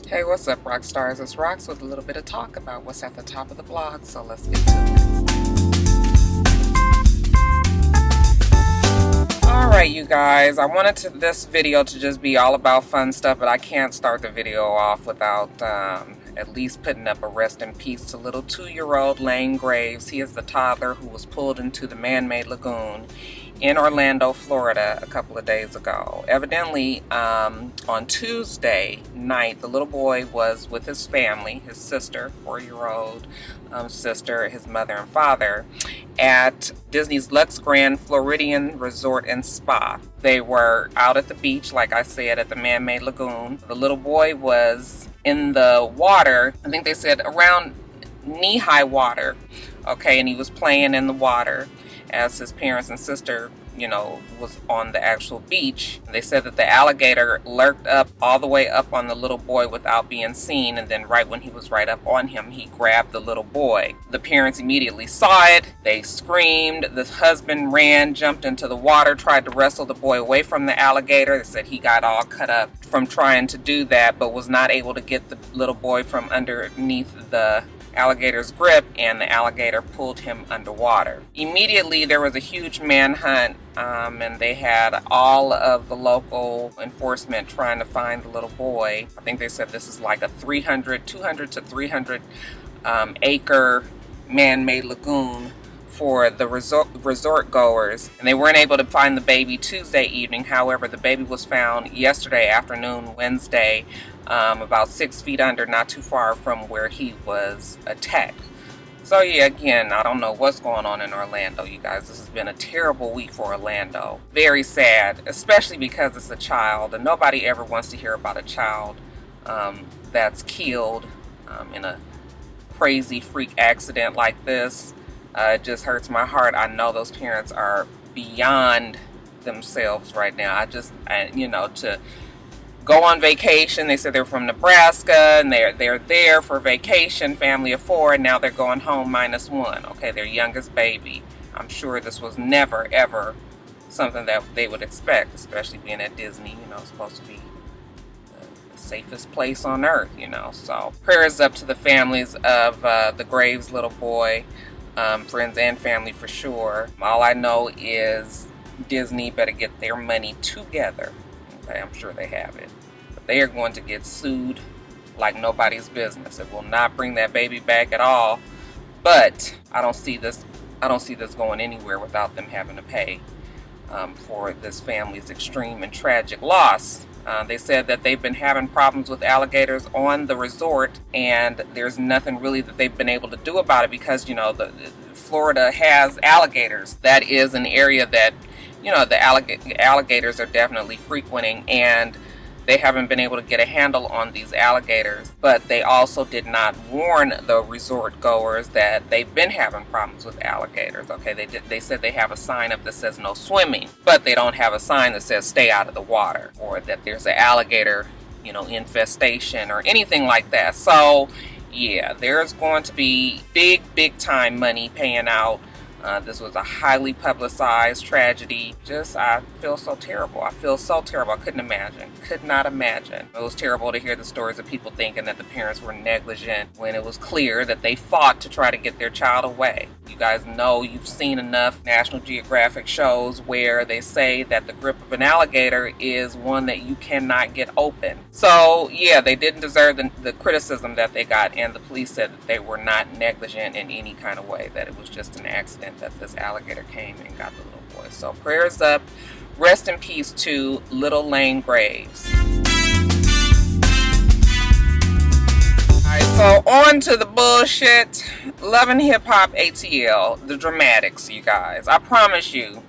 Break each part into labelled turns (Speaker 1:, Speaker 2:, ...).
Speaker 1: Hey, what's up, Roxstars? It's Rox with a little bit of talk about what's at the top of the blog, so let's get to it. Alright, you guys, I wanted this video to just be all about fun stuff, but I can't start the video off without at least putting up a rest in peace to little 2-year-old Lane Graves. He is the toddler who was pulled into the man-made lagoon in Orlando, Florida a couple of days ago. Evidently, on Tuesday night, the little boy was with his family, his sister, 4-year-old sister, his mother and father, at Disney's Lux Grand Floridian Resort and Spa. They were out at the beach, like I said, at the man-made lagoon. The little boy was in the water, I think they said around knee-high water, okay, and he was playing in the water as his parents and sister, was on the actual beach. They said that the alligator lurked up all the way up on the little boy without being seen, and then right when he was right up on him, he grabbed the little boy. The parents immediately saw it. They screamed. The husband ran, jumped into the water, tried to wrestle the boy away from the alligator. They said he got all cut up from trying to do that, but was not able to get the little boy from underneath the alligator's grip, and the alligator pulled him underwater. Immediately there was a huge manhunt, and they had all of the local enforcement trying to find the little boy. I think they said this is like a 200 to 300 acre man-made lagoon for the resort goers, and they weren't able to find the baby Tuesday evening. However, the baby was found yesterday afternoon, Wednesday, about 6 feet under, not too far from where he was attacked. So yeah, again, I don't know what's going on in Orlando, you guys. This has been a terrible week for Orlando. Very sad, especially because it's a child, and nobody ever wants to hear about a child that's killed in a crazy freak accident like this. It just hurts my heart. I know those parents are beyond themselves right now. To go on vacation. They said they're from Nebraska and they're there for vacation, family of 4, and now they're going home -1. Okay, their youngest baby. I'm sure this was never ever something that they would expect, especially being at Disney. It's supposed to be the safest place on earth. So prayers up to the families of the Graves little boy. Friends and family for sure. All I know is Disney better get their money together. Okay, I'm sure they have it. But they are going to get sued like nobody's business. It will not bring that baby back at all. But I don't see this going anywhere without them having to pay for this family's extreme and tragic loss. They said that they've been having problems with alligators on the resort, and there's nothing really that they've been able to do about it because, Florida has alligators. That is an area that, the alligators are definitely frequenting, and they haven't been able to get a handle on these alligators. But they also did not warn the resort goers that they've been having problems with alligators. Okay, they said they have a sign up that says no swimming, but they don't have a sign that says stay out of the water, or that there's an alligator, infestation or anything like that. So yeah, there's going to be big time money paying out. This was a highly publicized tragedy. I feel so terrible. I could not imagine. It was terrible to hear the stories of people thinking that the parents were negligent when it was clear that they fought to try to get their child away. You guys know, you've seen enough National Geographic shows where they say that the grip of an alligator is one that you cannot get open. So yeah, they didn't deserve the criticism that they got, and the police said that they were not negligent in any kind of way, that it was just an accident that this alligator came and got the little boy. So prayers up. Rest in peace to little Lane Graves. Alright, so on to the bullshit. Love and Hip Hop ATL, the dramatics, you guys. I promise you,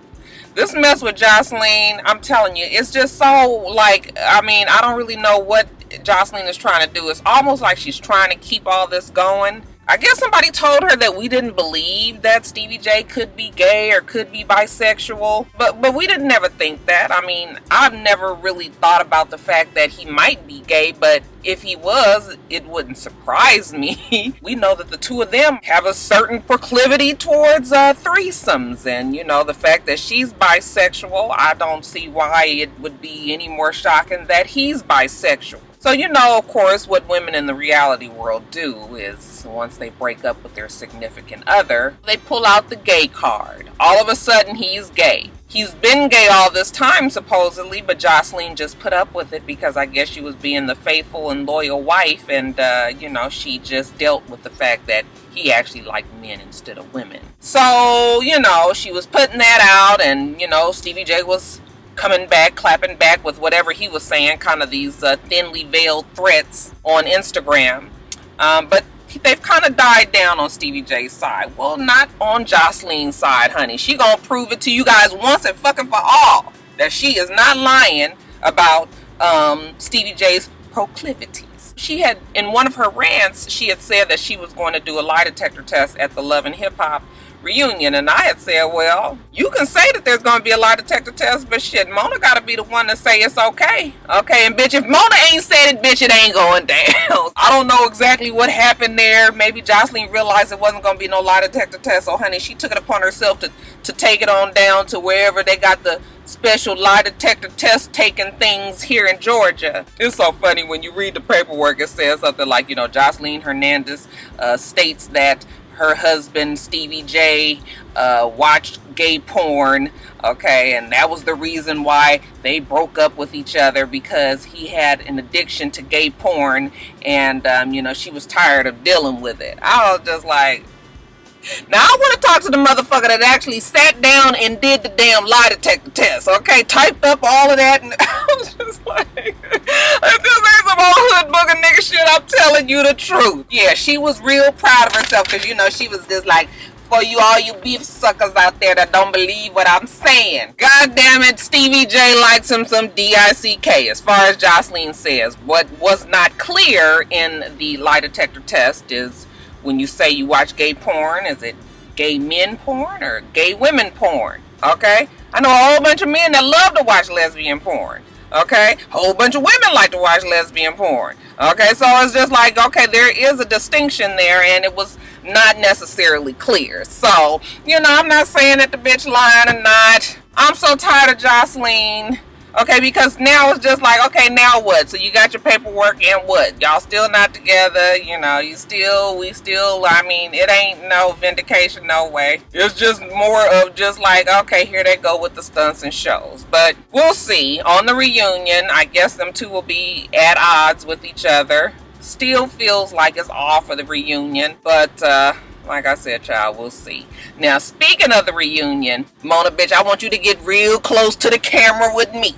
Speaker 1: this mess with Jocelyn, I'm telling you, it's just so I don't really know what Jocelyn is trying to do. It's almost like she's trying to keep all this going. I guess somebody told her that we didn't believe that Stevie J could be gay or could be bisexual, but we didn't ever think that. I've never really thought about the fact that he might be gay, but if he was, it wouldn't surprise me. We know that the two of them have a certain proclivity towards threesomes, and the fact that she's bisexual, I don't see why it would be any more shocking that he's bisexual. So So, you know, of course, what women in the reality world do is once they break up with their significant other, they pull out the gay card. All of a sudden, he's gay. He's been gay all this time, supposedly, but Jocelyn just put up with it because I guess she was being the faithful and loyal wife, and, you know, she just dealt with the fact that he actually liked men instead of women. So, you know, she was putting that out, and, you know, Stevie J was coming back, clapping back with whatever he was saying, kind of these thinly veiled threats on Instagram. But they've kind of died down on Stevie J's side. Well, not on Jocelyn's side, honey. She gonna prove it to you guys once and fucking for all that she is not lying about Stevie J's proclivities. She had, in one of her rants, she had said that she was going to do a lie detector test at the Love and Hip Hop reunion, and I had said, well, you can say that there's going to be a lie detector test, but shit, Mona got to be the one to say it's okay. Okay, and bitch, if Mona ain't said it, bitch, it ain't going down. I don't know exactly what happened there. Maybe Jocelyn realized it wasn't going to be no lie detector test, so honey, she took it upon herself to take it on down to wherever they got the special lie detector test taking things here in Georgia. It's so funny when you read the paperwork, it says something like, you know, Jocelyn Hernandez states that her husband Stevie J watched gay porn, okay, and that was the reason why they broke up with each other, because he had an addiction to gay porn, and you know, she was tired of dealing with it. I was just like, now I want to talk to the motherfucker that actually sat down and did the damn lie detector test, okay, typed up all of that, and I was just like, if this ain't some old hood booger nigga shit, I'm telling you the truth. Yeah, she was real proud of herself, because, you know, she was just like, for you all you beef suckers out there that don't believe what I'm saying, god damn it, Stevie J likes him some D-I-C-K, as far as Jocelyn says. What was not clear in the lie detector test is, when you say you watch gay porn, is it gay men porn or gay women porn? Okay? I know a whole bunch of men that love to watch lesbian porn. Okay? A whole bunch of women like to watch lesbian porn. Okay? So it's just like, okay, there is a distinction there, and it was not necessarily clear. So, you know, I'm not saying that the bitch lying or not. I'm so tired of Jocelyn. Okay, because now it's just like, okay, now what? So you got your paperwork, and what? Y'all still not together, you know, we still, I mean, it ain't no vindication, no way. It's just more of just like, okay, here they go with the stunts and shows. But we'll see. On the reunion, I guess them two will be at odds with each other. Still feels like it's all for the reunion, but, like I said, child, we'll see. Now, speaking of the reunion, Mona, bitch, I want you to get real close to the camera with me.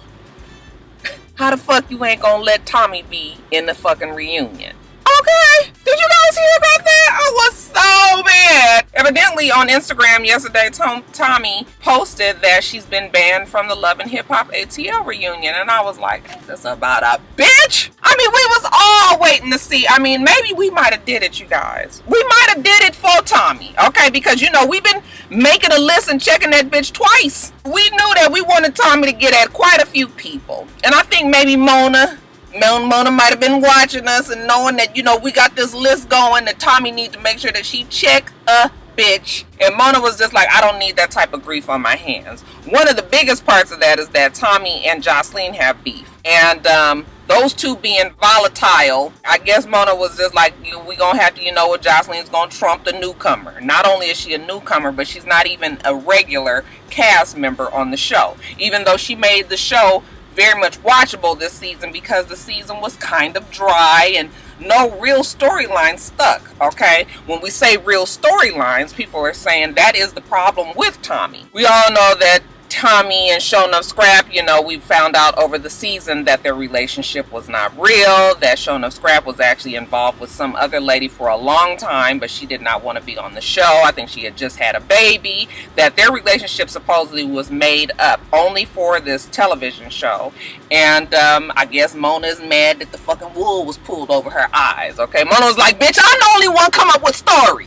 Speaker 1: How the fuck you ain't gonna let Tommy be in the fucking reunion? Okay, did you guys hear about that? I was so mad. Evidently, on Instagram yesterday, Tommy posted that she's been banned from the Love and Hip Hop ATL reunion, and I was like, ain't this about a bitch? I mean, we was all waiting to see. I mean, maybe we might have did it, you guys. We might have did it for Tommy, okay? Because, you know, we've been making a list and checking that bitch twice. We knew that we wanted Tommy to get at quite a few people, and I think maybe Mona might have been watching us and knowing that, you know, we got this list going, that Tommy needs to make sure that she check a bitch. And Mona was just like, I don't need that type of grief on my hands. One of the biggest parts of that is that Tommy and Jocelyn have beef. And those two being volatile, I guess Mona was just like, we gonna have to, you know what, Jocelyn's gonna trump the newcomer. Not only is she a newcomer, but she's not even a regular cast member on the show. Even though she made the show very much watchable this season, because the season was kind of dry and no real storyline stuck, okay? When we say real storylines, people are saying that is the problem with Tommy. We all know that Tommy and Show Enough Scrap, you know, we found out over the season that their relationship was not real, that Show Enough Scrap was actually involved with some other lady for a long time, but she did not want to be on the show. I think she had just had a baby, that their relationship supposedly was made up only for this television show. And I guess Mona is mad that the fucking wool was pulled over her eyes, okay? Mona was like, bitch, I'm the only one come up with stories.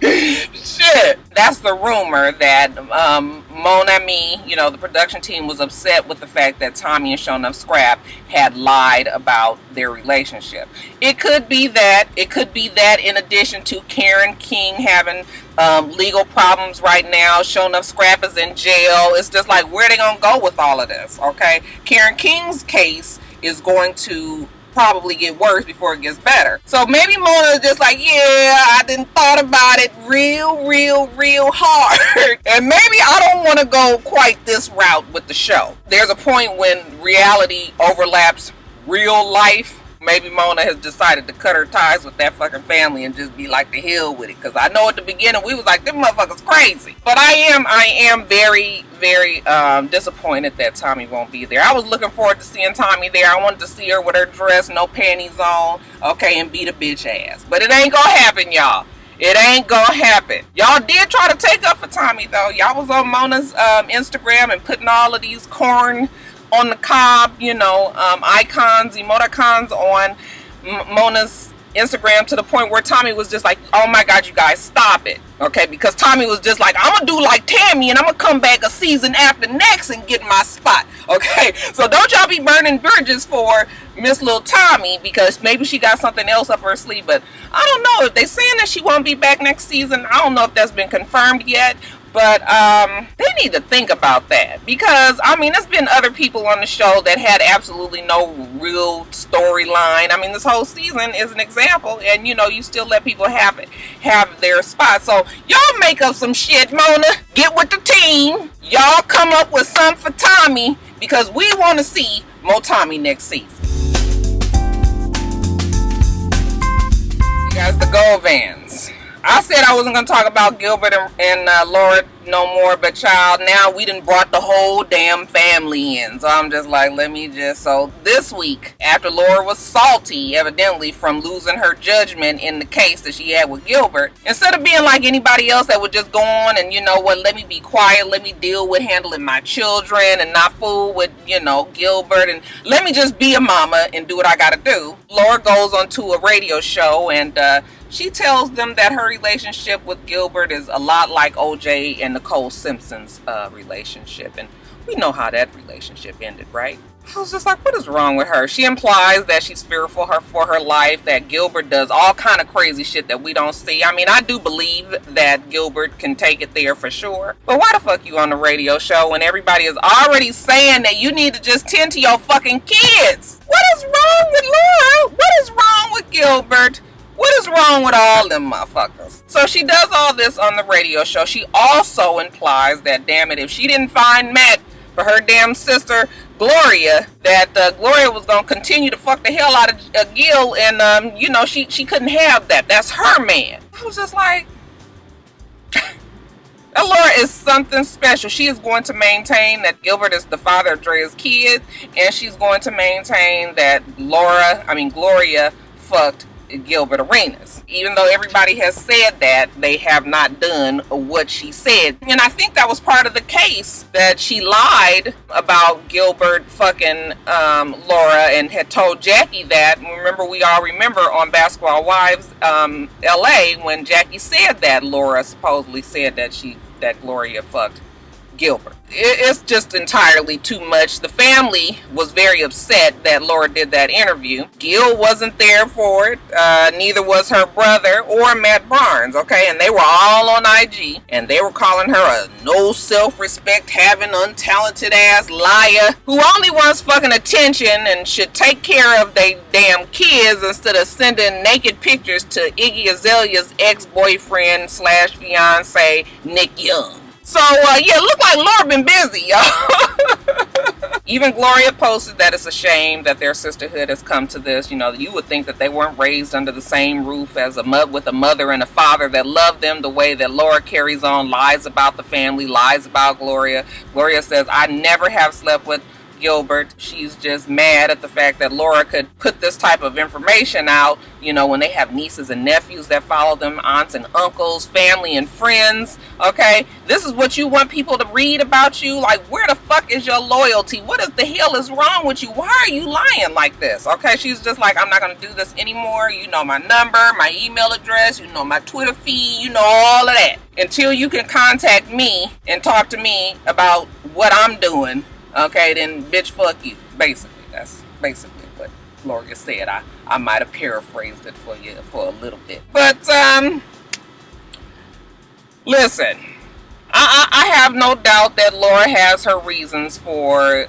Speaker 1: Shit. That's the rumor, that MoNami, you know, the production team was upset with the fact that Tommy and Show Enough Scrap had lied about their relationship. It could be that. It could be that in addition to Karen King having legal problems right now. Show Enough Scrap is in jail. It's just like, where are they going to go with all of this, okay? Karen King's case is going to probably get worse before it gets better. So maybe Mona is just like, yeah, I didn't thought about it real hard. And maybe I don't want to go quite this route with the show. There's a point when reality overlaps real life. Maybe Mona has decided to cut her ties with that fucking family and just be like the hell with it. Because I know at the beginning we was like, them motherfuckers crazy. But I am very disappointed that Tommy won't be there. I was looking forward to seeing Tommy there. I wanted to see her with her dress, no panties on, okay, and beat a bitch ass. But it ain't gonna happen, y'all. It ain't gonna happen. Y'all did try to take up for Tommy, though. Y'all was on Mona's Instagram and putting all of these corn on the cob, you know, icons, emoticons on Mona's Instagram, to the point where Tommy was just like, oh my god, you guys, stop it. Okay, because Tommy was just like, I'm gonna do like Tammy and I'm gonna come back a season after next and get my spot. Okay, so don't y'all be burning bridges for Miss Lil Tommy, because maybe she got something else up her sleeve. But I don't know if they saying that she won't be back next season. I don't know if that's been confirmed yet. But they need to think about that, because I mean, there's been other people on the show that had absolutely no real storyline. I mean, this whole season is an example, and you know, you still let people have their spot. So y'all make up some shit, Mona. Get with the team. Y'all come up with something for Tommy, because we want to see more Tommy next season. You guys, the TheGovanMess. I said I wasn't going to talk about Gilbert and Laura no more, but child, now we done brought the whole damn family in. So I'm just like, so this week, after Laura was salty, evidently, from losing her judgment in the case that she had with Gilbert, instead of being like anybody else that would just go on and, you know what, let me be quiet, let me deal with handling my children and not fool with, you know, Gilbert, and let me just be a mama and do what I gotta do. Laura goes on to a radio show and she tells them that her relationship with Gilbert is a lot like OJ and Nicole Simpson's relationship. And we know how that relationship ended, right? I was just like, what is wrong with her? She implies that she's fearful for her life, that Gilbert does all kind of crazy shit that we don't see. I mean, I do believe that Gilbert can take it there for sure. But why the fuck you on the radio show when everybody is already saying that you need to just tend to your fucking kids? What is wrong with Laura? What is wrong with Gilbert? What is wrong with all them motherfuckers? So she does all this on the radio show. She also implies that, damn it, if she didn't find Matt for her damn sister Gloria, that Gloria was going to continue to fuck the hell out of Gil, and you know, she couldn't have that. That's her man. I was just like, that Laura is something special. She is going to maintain that Gilbert is the father of Drea's kid, and she's going to maintain that Gloria fucked Gilbert Arenas. Even though everybody has said that, they have not done what she said. And I think that was part of the case, that she lied about Gilbert fucking Laura and had told Jackie that. We all remember on Basketball Wives LA, when Jackie said that Laura supposedly said that Gloria fucked Gilbert. It's just entirely too much. The family was very upset that Laura did that interview. Gil wasn't there for it. Neither was her brother or Matt Barnes, okay? And they were all on IG, and they were calling her a no self-respect having untalented ass liar who only wants fucking attention and should take care of they damn kids instead of sending naked pictures to Iggy Azalea's ex-boyfriend / fiance Nick Young. So, yeah, look like Laura been busy, y'all. Even Gloria posted that it's a shame that their sisterhood has come to this. You know, you would think that they weren't raised under the same roof as with a mother and a father that loved them the way that Laura carries on, lies about the family, lies about Gloria. Gloria says, I never have slept with Gilbert. She's just mad at the fact that Laura could put this type of information out, you know, when they have nieces and nephews that follow them, aunts and uncles, family and friends. Okay, this is what you want people to read about you? Like, where the fuck is your loyalty? What is the hell is wrong with you? Why are you lying like this? Okay, she's just like, I'm not gonna do this anymore. You know my number, my email address, you know my Twitter feed, you know all of that. Until you can contact me and talk to me about what I'm doing, okay, then bitch, fuck you. Basically, that's basically what Gloria said. I might have paraphrased it for you for a little bit. But, listen, I have no doubt that Laura has her reasons for,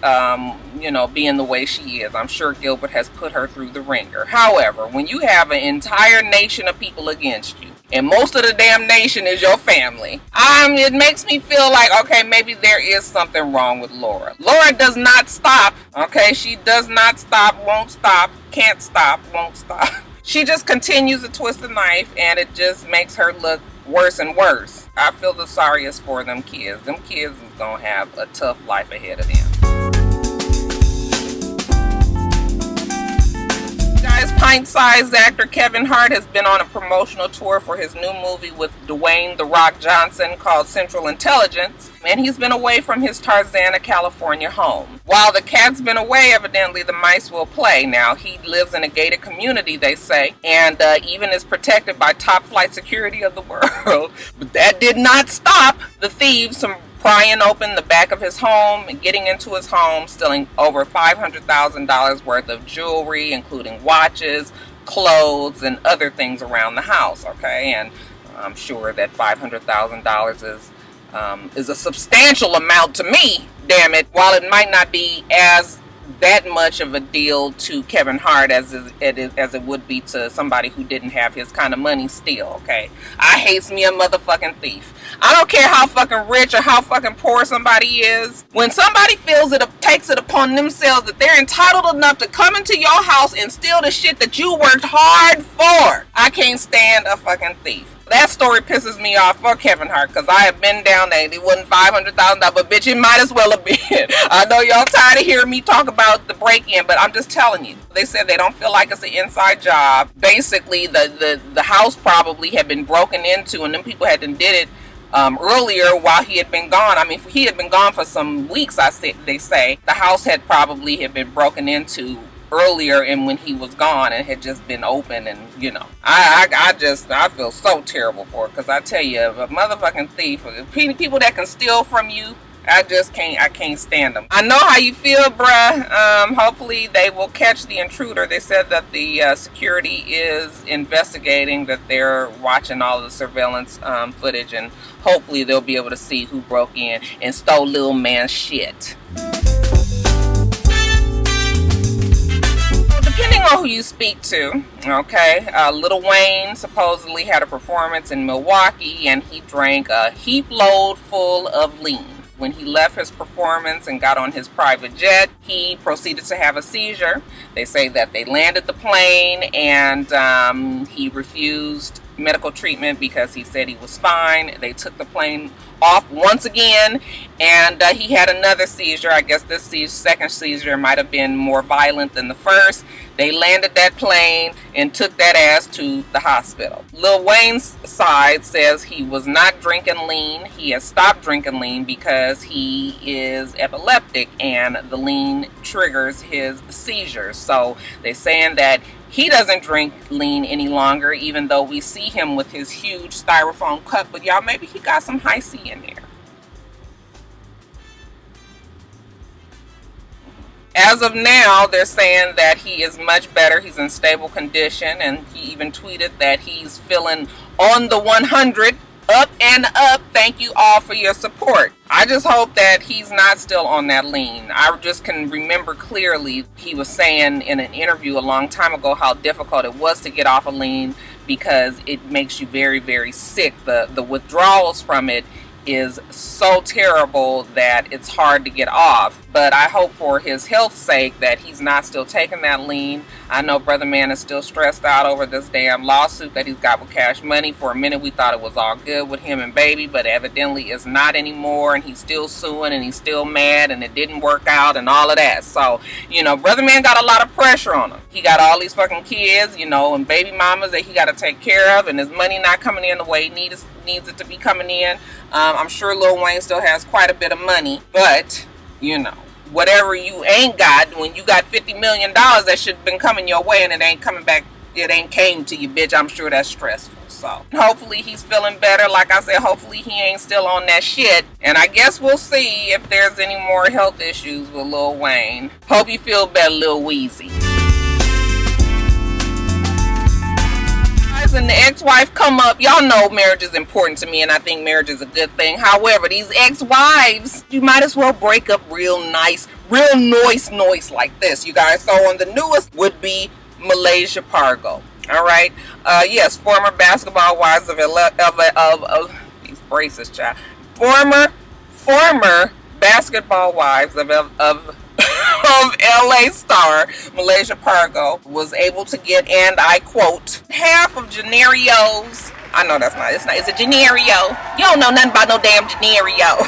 Speaker 1: you know, being the way she is. I'm sure Gilbert has put her through the ringer. However, when you have an entire nation of people against you, and most of the damn nation is your family, it makes me feel like, okay, maybe there is something wrong with Laura. Laura does not stop, okay? She does not stop, won't stop, can't stop, won't stop. She just continues to twist the knife, and it just makes her look worse and worse. I feel the sorriest for them kids. Them kids is gonna have a tough life ahead of them. Guys, pint-sized actor Kevin Hart has been on a promotional tour for his new movie with Dwayne "The Rock" Johnson called Central Intelligence, and he's been away from his Tarzana, California home. While the cat's been away, evidently the mice will play. Now, he lives in a gated community, they say, and even is protected by top flight security of the world. But that did not stop the thieves from prying open the back of his home and getting into his home, stealing over $500,000 worth of jewelry, including watches, clothes, and other things around the house, okay? And I'm sure that $500,000 is a substantial amount to me, damn it. While it might not be as that much of a deal to Kevin Hart as it would be to somebody who didn't have his kind of money still, okay? I hates me a motherfucking thief. I don't care how fucking rich or how fucking poor somebody is. When somebody takes it upon themselves that they're entitled enough to come into your house and steal the shit that you worked hard for, I can't stand a fucking thief. That story pisses me off for Kevin Hart, because I have been down there. It wasn't $500,000, but bitch, it might as well have been. I know y'all tired of hearing me talk about the break-in, but I'm just telling you. They said they don't feel like it's an inside job. Basically, the house probably had been broken into, and them people had done did it earlier while he had been gone. I mean, he had been gone for some weeks, they say. The house had been broken into earlier and when he was gone, and had just been open, and you know, I feel so terrible for it, because I tell you, a motherfucking thief, people that can steal from you, I can't stand them. I know how you feel, bruh. Hopefully they will catch the intruder. They said that the security is investigating, that they're watching all the surveillance footage, and hopefully they'll be able to see who broke in and stole little man's shit. Depending on who you speak to, okay, Lil Wayne supposedly had a performance in Milwaukee, and he drank a heap load full of lean. When he left his performance and got on his private jet, he proceeded to have a seizure. They say that they landed the plane, and he refused medical treatment because he said he was fine. They took the plane off once again, and he had another seizure. I guess this second seizure might have been more violent than the first. They landed that plane and took that ass to the hospital. Lil Wayne's side says he was not drinking lean. He has stopped drinking lean because he is epileptic, and the lean triggers his seizures. So they're saying that he doesn't drink lean any longer, even though we see him with his huge styrofoam cup. But y'all, maybe he got some high C in there. As of now, they're saying that he is much better. He's in stable condition, and he even tweeted that he's feeling on the 100, up and up. Thank you all for your support. I just hope that he's not still on that lean. I just can remember clearly he was saying in an interview a long time ago how difficult it was to get off a lean, because it makes you very, very sick. The withdrawals from it is so terrible that it's hard to get off. But I hope for his health's sake that he's not still taking that lean. I know Brother Man is still stressed out over this damn lawsuit that he's got with Cash Money. For a minute we thought it was all good with him and Baby, but evidently it's not anymore, and he's still suing, and he's still mad, and it didn't work out, and all of that. So, you know, Brother Man got a lot of pressure on him. He got all these fucking kids, you know, and baby mamas that he got to take care of, and his money not coming in the way he needs it to be coming in. I'm sure Lil Wayne still has quite a bit of money, but, you know, whatever you ain't got, when you got $50 million that should have been coming your way and it ain't coming back, it ain't came to you, bitch, I'm sure that's stressful. So hopefully he's feeling better. Like I said, hopefully he ain't still on that shit. And I guess we'll see if there's any more health issues with Lil Wayne. Hope you feel better, Lil Weezy. and the ex-wife come up. Y'all know marriage is important to me, and I think marriage is a good thing. However, these ex-wives, you might as well break up real nice, real noise like this, you guys. So on the newest would be MalaysiaPargo. All right. Yes, former basketball wives of these braces, child. Former basketball wives of LA star MalaysiaPargo was able to get, and I quote, half of Genario's. I know that's not, it's a Genario. You don't know nothing about no damn Genario.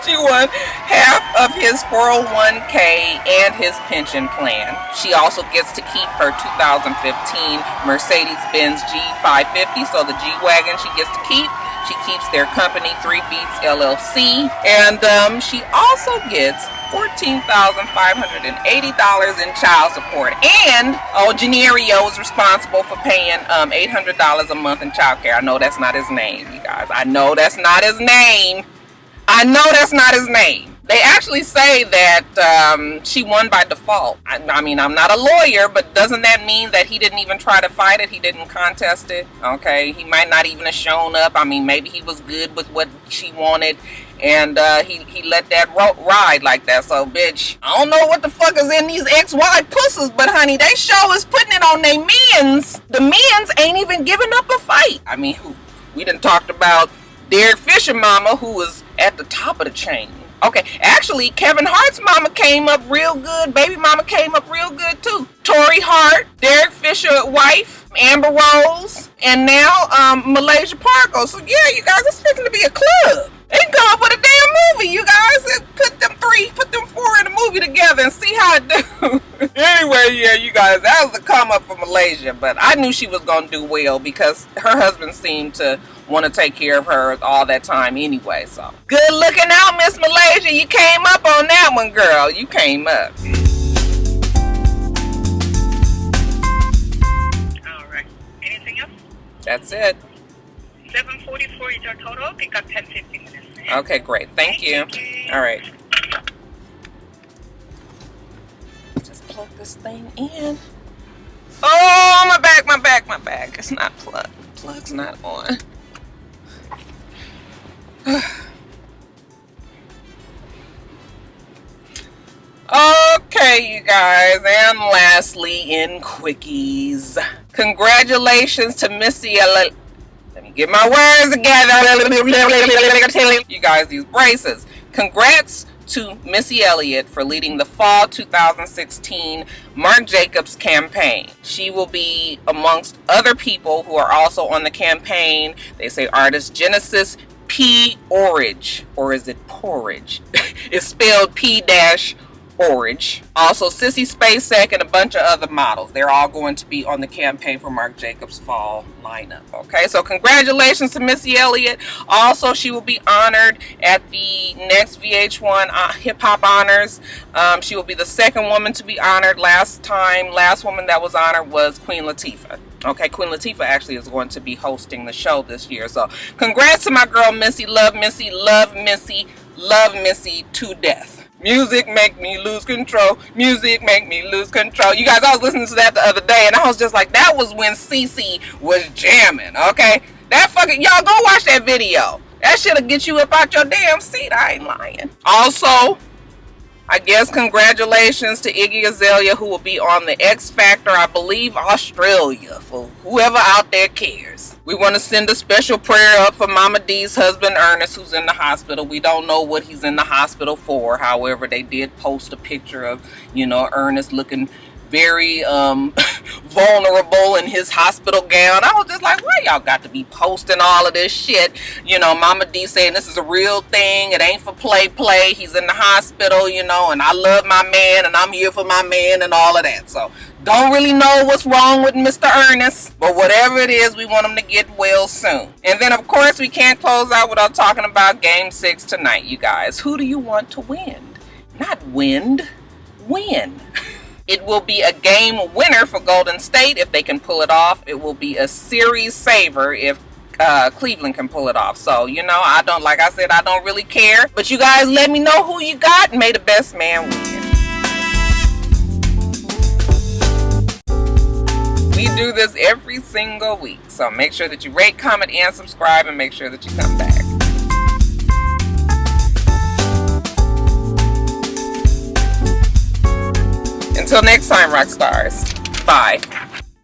Speaker 1: She won half of his 401k and his pension plan. She also gets to keep her 2015 Mercedes-Benz G550, so the G-Wagon she gets to keep. She keeps their company, 3 Beats LLC, and she also gets $14,580 in child support. And Genario is responsible for paying $800 a month in child care. I know that's not his name, you guys. I know that's not his name. They actually say that she won by default. I mean, I'm not a lawyer, but doesn't that mean that he didn't even try to fight it? He didn't contest it? Okay, he might not even have shown up. I mean, maybe he was good with what she wanted, and he let that ride like that. So, bitch, I don't know what the fuck is in these ex-wife pussies, but honey, they show is putting it on their men's. The men's ain't even giving up a fight. I mean, we done talked about Derek Fisher mama, who was at the top of the chain. Okay, actually, KevinHart's mama came up real good. Baby mama came up real good, too. Tori Hart, Derek Fisher wife, Amber Rose, and now MalaysiaPargo. So, yeah, you guys, it's fixing to be a club. They can come up with a damn movie, you guys. And put them 4 in a movie together and see how it do. Anyway, yeah, you guys, that was a come up for Malaysia. But I knew she was going to do well because her husband seemed to want to take care of her all that time anyway. So, good looking out, Miss Malaysia. You came up on that one, girl. You came up.
Speaker 2: All right. Anything else?
Speaker 1: That's it.
Speaker 2: 7:44 is your total. Pick up 10-15 minutes.
Speaker 1: Okay, great. Thank you. All right. Just plug this thing in. Oh, my back. It's not plugged. Plug's not on. Okay, you guys, and lastly, in quickies, congratulations to Missy Elliott. Let me get my words together. You guys, these braces. Congrats to Missy Elliott for leading the fall 2016 Marc Jacobs campaign. She will be amongst other people who are also on the campaign. They say artist Genesis P. Orridge, or is it Porridge? It's spelled P-Orridge. Also Sissy Spacek and a bunch of other models. They're all going to be on the campaign for Marc Jacobs' fall lineup. Okay, so congratulations to Missy Elliott. Also, she will be honored at the next VH1 Hip Hop Honors. She will be the second woman to be honored. Last woman that was honored was Queen Latifah. Okay, Queen Latifah actually is going to be hosting the show this year. So congrats to my girl Missy. Love Missy, love Missy, love Missy to death. Music make me lose control. Music make me lose control. You guys, I was listening to that the other day and I was just like, that was when CeCe was jamming, okay? That fucking, y'all go watch that video. That shit'll get you up out your damn seat. I ain't lying. Also, I guess congratulations to Iggy Azalea, who will be on the X Factor, I believe, Australia, for whoever out there cares. We want to send a special prayer up for Mama D's husband, Ernest, who's in the hospital. We don't know what he's in the hospital for. However, they did post a picture of, Ernest looking very vulnerable in his hospital gown. I was just like, why y'all got to be posting all of this shit? Mama D saying this is a real thing. It ain't for play. He's in the hospital, and I love my man and I'm here for my man and all of that. So don't really know what's wrong with Mr. Ernest, but whatever it is, we want him to get well soon. And then, of course, we can't close out without talking about Game 6 tonight, you guys. Who do you want to win? Not wind, win. It will be a game winner for Golden State if they can pull it off. It will be a series saver if Cleveland can pull it off. So, I don't really care. But you guys let me know who you got and may the best man win. We do this every single week. So make sure that you rate, comment, and subscribe, and make sure that you come back. Until next time, Roxstars. Bye.